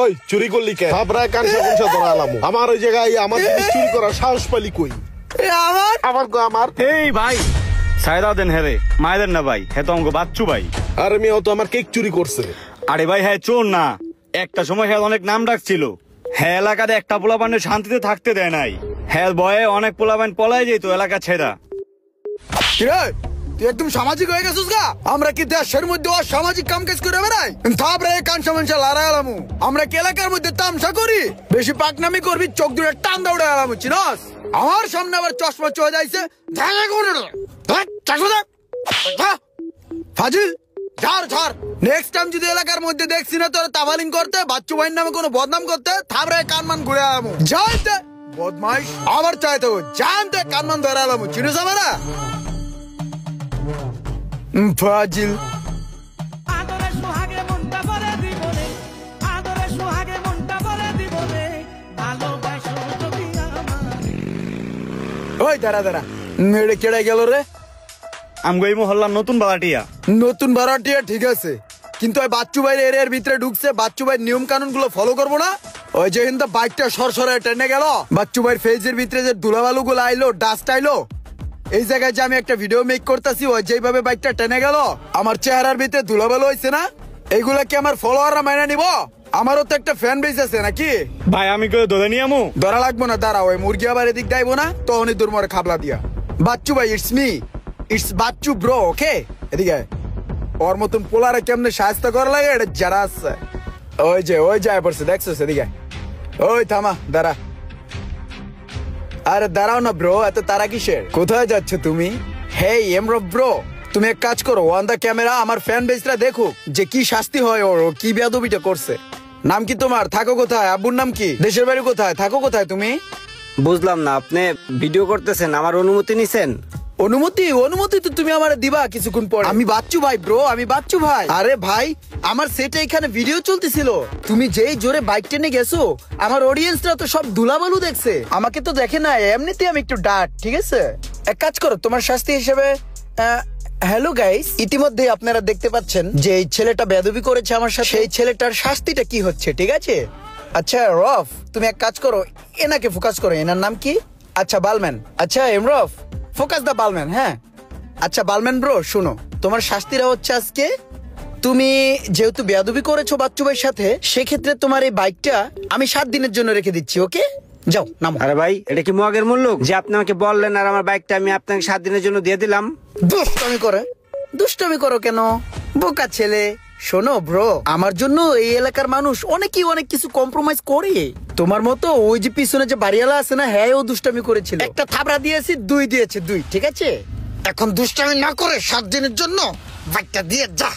ওই চুরি করলি কে? থাবরায় কানসা কুনসা ধরালাম। আমার ওই জায়গায় আমার জিনিস চুরি করার সাহস পালি কই? আমার এই ভাই সায়দা দেন হেরে মায়েদের না ভাই, হে তো আমাকে বাচ্চু ভাই। আরে মেয়ে তো আমার কেক চুরি করছে। আরে ভাই হ্যাঁ চোর না, একটা সময় হ্যাঁ অনেক নাম ডাকছিল। হ্যাঁ এলাকাতে একটা পোলাপান শান্তিতে থাকতে দেয় নাই। হ্যাঁ বয়ে অনেক পোলাপান পলাই যেত এলাকা ছেড়া। তুই একদম সামাজিক হয়ে গেছিস গা? আমরা কি দেশের মধ্যে সামাজিক কাম কাজ করে বেড়াই? থাপরে কানসা মানসা লড়াই আলামু। আমরা কি এলাকার মধ্যে তামসা করি? বেশি পাকনামি করবি চোখ দূরে টান দৌড়ে আলামু, চিনস? আমার সামনে আবার চশমা চলে যাইছে। ফাজিল ঝাড় ঝাড়। নেক্সট টাইম যদি এলাকার মধ্যে দেখছি না তোর তাবালিং করতে, বাচ্চু ভাইয়ের নামে কোনো বদনাম করতে, থাপরে কানমান ঘুরে আলামু। জানতে বদমাইশ আবার চাইতো জানতে কানমান ধরে আলামু, চিনস আমরা? ফাজিল ওই দাঁড়া দাঁড়া, মেরে কেড়ে গেল রে? আমগো এই মহল্লার নতুন বাড়াটিয়া। নতুন ভাড়াটিয়া ঠিক আছে, কিন্তু ওই বাচ্চু ভাই এরিয়ার ভিতরে ঢুকছে, বাচ্চু ভাই নিয়ম কানুন গুলো ফলো করবো না? ওই যে কিন্তু বাইকটা সরসরে টেনে গেল, বাচ্চু ভাই ফেজের ভিতরে যে ধুলাবালু গুলো আইলো, ডাস্ট আইলো, এই জায়গায় যে আমি একটা ভিডিও মেক করতেছি, ওই যেভাবে বাইকটা টেনে গেল আমার চেহারার ভিতরে ধুলাবালু হয়েছে না? এইগুলা কি আমার ফলোয়াররা মাইনা নিব? আমারও তো একটা ফ্যান বেস আছে নাকি ভাই? আমি কেউ ধরে নিয়ে আমু ধরা লাগবো না, দাঁড়া ওই মুরগি আবার এদিক যাইবো না, তখনই দূর মরে খাবলা দিয়া। বাচ্চু ভাই it's me, it's Bacchu bro, okay? এদিকে ওর মতন পোলারে কেমনে সাহায্য করা লাগে এটা যারা আছে। ওই যায় পড়ছে দেখছো সেদিকে। ওই থামা দাঁড়া। আরে দাঁড়াও না ব্রো, এত তারা কিসের? কোথায় যাচ্ছ তুমি? হেই এমরো ব্রো, তুমি এক কাজ করো, অন দা ক্যামেরা আমার ফ্যান বেসরা দেখো যে কি শাস্তি হয় ওর, কি বেয়াদবিটা করছে। নাম কি তোমার? থাকো কোথায়? আব্বুর নাম কি? দেশের বাড়ি কোথায়? থাকো কোথায় তুমি? বুঝলাম না, আপনি ভিডিও করতেছেন, আমার অনুমতি নিছেন? অনুমতি তো তুমি আমার দিবা কিছুক্ষণ পরে। আমি বাচ্চু ভাই ব্রো, আমি বাচ্চু ভাই। আরে ভাই আমার সেটা এখানে ভিডিও চলতেছিল, তুমি যেই জোরে বাইক টেনে গেছো আমার অডিয়েন্সরা তো সব ধুলাবালু দেখছে, আমাকে তো দেখে না, এমনিতে আমি একটু ডাট, ঠিক আছে? এক কাজ করো, তোমার শাস্তি হিসেবে হ্যালো গাইস, ইতিমধ্যে আপনারা দেখতে পাচ্ছেন যে এই ছেলেটা বেয়াদবি করেছে আমার সাথে, সেই ছেলেটার শাস্তিটা কি হচ্ছে, ঠিক আছে? আচ্ছা রফ, তুমি এক কাজ করো, এনাকে ফোকাস করো। এনার নাম কি? আচ্ছা বালম্যান। আচ্ছা এমরফ, ফোকাস দা বালম্যান। হ্যাঁ আচ্ছা বালম্যান ব্রো, শোনো তোমার শাস্তিটা হচ্ছে আজকে, তুমি যেহেতু বেয়াদবি করেছো বাচ্চু ভাইয়ের সাথে, সেক্ষেত্রে তোমার এই বাইকটা আমি 7 দিনের জন্য রেখে দিচ্ছি, ওকে? যাও নামো। আরে ভাই এটা কি মগের মূল্য যে আপনি আমাকে বললেন আর আমার বাইকটা আমি আপনাকে 7 দিনের জন্য দিয়ে দিলাম? দুষ্টামি করো কেন বোকা ছেলে? শোনো ব্রো, আমার জন্য এই এলাকার মানুষ অনেকেই অনেক কিছু কম্প্রোমাইজ করে। তোমার মতো ওই যে পিছনে যে বাড়িওয়ালা আছে না, হ্যাঁ ও দুষ্টামি করেছিল, একটা থাবড়া দিয়েছি, 2 দিয়েছে, 2, ঠিক আছে? এখন দুষ্টামি না করে 7 দিনের জন্য বাইকটা দিয়ে যা।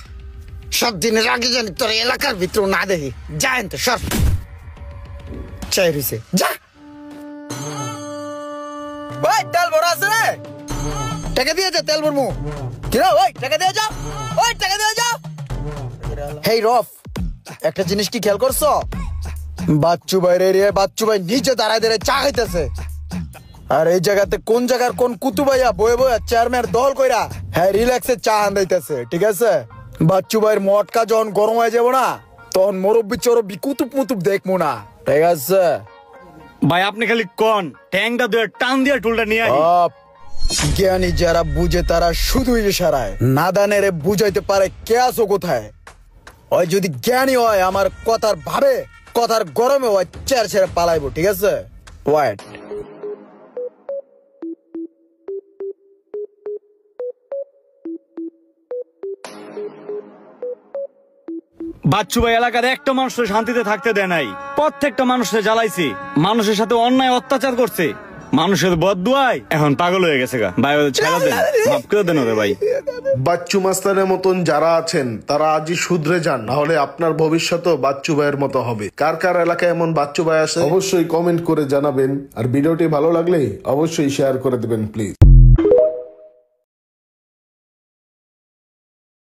7 দিনের আগে জানি তোর এলাকার ভিতর না দেখি, যা এনতে সর চাই রইছে, যা। ভাই তেল ভরা আছে রে, টাকা দিয়ে যা, তেল ভরমু। কিরা ওই টাকা দিয়ে যা, ওই টাকা দিয়ে যা। হেই রফ, একটা জিনিস কি খেয়াল করছো? বাচ্চু ভাইয়ের এরিয়ায় বাচ্চু ভাই নিচে দাঁড়ায় দাঁড়ায় চা খাইতেছে, আর এই জায়গাতে কোন জায়গার কোন কুতু ভাইয়া বয়ে বয়ে চেয়ারম্যান দল কইরা হ্যাঁ রিল্যাক্সে চা আনদাইতেছে, ঠিক আছে? বাচ্চু ভাইয়ের মটকা যখন গরম হয়ে যাবো না, তখন মুরব্বি চরব্বি কুতুব মুতুব দেখবো না, ঠিক আছে? ভাই আপনি খালি কোন ট্যাংটা দিয়ে টান দিয়ে টুলটা নিয়ে আই। জ্ঞানী যারা বুঝে তারা শুধুই ইশারায়, নাদানের বুঝাইতে পারে কে আছো কোথায়। ওই যদি জ্ঞানী হয় আমার কথার ভাবে, কথার গরমে ওই চেয়ার ছেড়ে পালাইবো, ঠিক আছে? ওয়াইট বাচ্চু ভাই এলাকার একটা মানুষের শান্তিতে থাকতে দেয় নাই, প্রত্যেকটা মানুষকে জ্বালাইছে, মানুষের সাথে অন্যায় অত্যাচার করছে, মানুষের বদদুয়ায় এখন পাগল হয়ে গেছে গা। ভাই ওদের ছেড়ে দেন, মাফ করে দেন ওরে ভাই। বাচ্চু মাস্তানের মতন যারা আছেন তারা আজই শুধরে যান, না হলে আপনার ভবিষ্যৎও বাচ্চু ভাইয়ের মতো হবে। কার কার এলাকায় এমন বাচ্চু ভাই আছে অবশ্যই কমেন্ট করে জানাবেন, আর ভিডিওটি ভালো লাগলে অবশ্যই শেয়ার করে দেবেন প্লিজ।